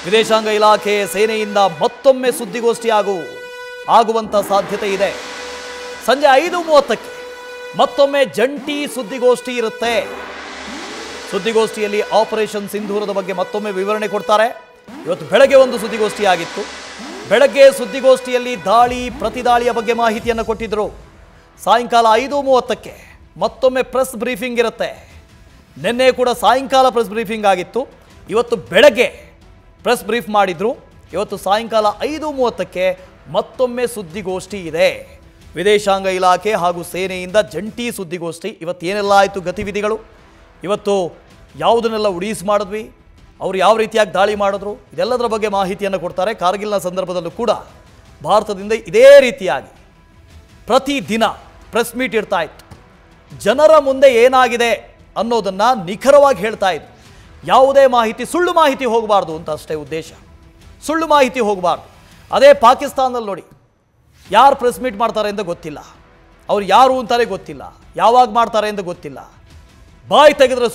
ವಿದೇಶಾಂಗ ಇಲಾಖೆ ಸೇನೆಯಿಂದ ಮತ್ತೊಮ್ಮೆ ಸುದ್ದಿಗೋಷ್ಠಿ ಆಗುವಂತ ಸಾಧ್ಯತೆ ಇದೆ. ಸಂಜೆ 5:30ಕ್ಕೆ ಮತ್ತೊಮ್ಮೆ ಜಂಟಿ ಸುದ್ದಿಗೋಷ್ಠಿ ಇರುತ್ತೆ. ಸುದ್ದಿಗೋಷ್ಠಿಯಲ್ಲಿ ಆಪರೇಷನ್ ಸಿಂಧೂರದ ಬಗ್ಗೆ ಮತ್ತೊಮ್ಮೆ ವಿವರಣೆ ಕೊಡ್ತಾರೆ. ಇವತ್ತು ಬೆಳಗ್ಗೆ ಒಂದು ಸುದ್ದಿಗೋಷ್ಠಿ ಆಗಿತ್ತು. ಬೆಳಗ್ಗೆ ಸುದ್ದಿಗೋಷ್ಠಿಯಲ್ಲಿ ದಾಳಿ ಪ್ರತಿದಾಳಿಯ ಬಗ್ಗೆ ಮಾಹಿತಿಯನ್ನು ಕೊಟ್ಟಿದ್ದರು. ಸಾಯಂಕಾಲ 5:30ಕ್ಕೆ ಮತ್ತೊಮ್ಮೆ ಪ್ರೆಸ್ ಬ್ರೀಫಿಂಗ್ ಇರುತ್ತೆ. ನಿನ್ನೆ ಕೂಡ ಸಾಯಂಕಾಲ ಪ್ರೆಸ್ ಬ್ರೀಫಿಂಗ್ ಆಗಿತ್ತು. ಇವತ್ತು ಬೆಳಗ್ಗೆ ಪ್ರೆಸ್ ಬ್ರೀಫ್ ಮಾಡಿದ್ರು. ಇವತ್ತು ಸಾಯಂಕಾಲ 5:30ಕ್ಕೆ ಮತ್ತೊಮ್ಮೆ ಸುದ್ದಿಗೋಷ್ಠಿ ಇದೆ. ವಿದೇಶಾಂಗ ಇಲಾಖೆ ಹಾಗೂ ಸೇನೆಯಿಂದ ಜಂಟಿ ಸುದ್ದಿಗೋಷ್ಠಿ. ಇವತ್ತು ಏನೆಲ್ಲ ಆಯಿತು ಗತಿವಿಧಿಗಳು, ಇವತ್ತು ಯಾವುದನ್ನೆಲ್ಲ ಉಡೀಸ್ ಮಾಡಿದ್ವಿ, ಅವರು ಯಾವ ರೀತಿಯಾಗಿ ದಾಳಿ ಮಾಡಿದ್ರು, ಇದೆಲ್ಲದರ ಬಗ್ಗೆ ಮಾಹಿತಿಯನ್ನು ಕೊಡ್ತಾರೆ. ಕಾರ್ಗಿಲ್ನ ಸಂದರ್ಭದಲ್ಲೂ ಕೂಡ ಭಾರತದಿಂದ ಇದೇ ರೀತಿಯಾಗಿ ಪ್ರತಿದಿನ ಪ್ರೆಸ್ ಮೀಟ್ ಇರ್ತಾ ಇತ್ತು. ಜನರ ಮುಂದೆ ಏನಾಗಿದೆ ಅನ್ನೋದನ್ನು ನಿಖರವಾಗಿ ಹೇಳ್ತಾ ಇದ್ರು. ಯಾವುದೇ ಮಾಹಿತಿ ಸುಳ್ಳು ಮಾಹಿತಿ ಹೋಗಬಾರ್ದು ಅಂತ ಅಷ್ಟೇ ಉದ್ದೇಶ. ಸುಳ್ಳು ಮಾಹಿತಿ ಹೋಗಬಾರ್ದು. ಅದೇ ಪಾಕಿಸ್ತಾನದಲ್ಲಿ ನೋಡಿ, ಯಾರು ಪ್ರೆಸ್ ಮೀಟ್ ಮಾಡ್ತಾರೆ ಅಂತ ಗೊತ್ತಿಲ್ಲ, ಅವ್ರು ಯಾರು ಅಂತಾರೆ ಗೊತ್ತಿಲ್ಲ, ಯಾವಾಗ ಮಾಡ್ತಾರೆ ಅಂತ ಗೊತ್ತಿಲ್ಲ. ಬಾಯಿ ತೆಗೆದ್ರೆ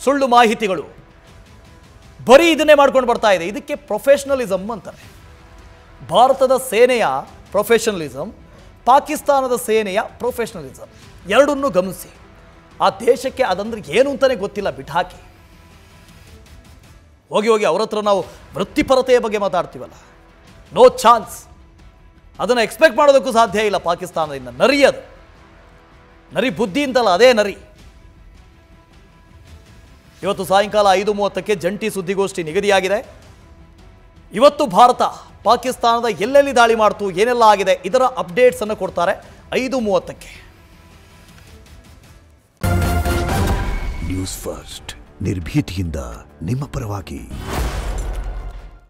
ಸುಳ್ಳು ಮಾಹಿತಿಗಳು, ಬರೀ ಇದನ್ನೇ ಮಾಡ್ಕೊಂಡು ಬರ್ತಾ ಇದೆ. ಇದಕ್ಕೆ ಪ್ರೊಫೆಷನಲಿಸಮ್ ಅಂತಾರೆ. ಭಾರತದ ಸೇನೆಯ ಪ್ರೊಫೆಷನಲಿಸಮ್, ಪಾಕಿಸ್ತಾನದ ಸೇನೆಯ ಪ್ರೊಫೆಷನಲಿಸಮ್ ಎರಡನ್ನೂ ಗಮನಿಸಿ. ಆ ದೇಶಕ್ಕೆ ಅದಂದ್ರೆ ಏನು ಅಂತಲೇ ಗೊತ್ತಿಲ್ಲ, ಬಿಟ್ಟಾಕಿ. ಹೋಗಿ ಅವ್ರ ಹತ್ರ ನಾವು ವೃತ್ತಿಪರತೆಯ ಬಗ್ಗೆ ಮಾತಾಡ್ತೀವಲ್ಲ, ನೋ ಚಾನ್ಸ್. ಅದನ್ನು ಎಕ್ಸ್ಪೆಕ್ಟ್ ಮಾಡೋದಕ್ಕೂ ಸಾಧ್ಯ ಇಲ್ಲ ಪಾಕಿಸ್ತಾನದಿಂದ. ನರಿ ಅದು, ನರಿ ಬುದ್ಧಿ ಅಂತಲ್ಲ, ಅದೇ ನರಿ. ಇವತ್ತು ಸಾಯಂಕಾಲ 5:30ಕ್ಕೆ ಜಂಟಿ ಸುದ್ದಿಗೋಷ್ಠಿ ನಿಗದಿಯಾಗಿದೆ. ಇವತ್ತು ಭಾರತ ಪಾಕಿಸ್ತಾನದ ಎಲ್ಲೆಲ್ಲಿ ದಾಳಿ ಮಾಡ್ತು, ಏನೆಲ್ಲ ಆಗಿದೆ, ಇದರ ಅಪ್ಡೇಟ್ಸ್ ಅನ್ನು ಕೊಡ್ತಾರೆ 5:30ಕ್ಕೆ. ನ್ಯೂಸ್ ಫಸ್ಟ್, ನಿರ್ಭೀತಿಯಿಂದ ನಿಮ್ಮ ಪರವಾಗಿ.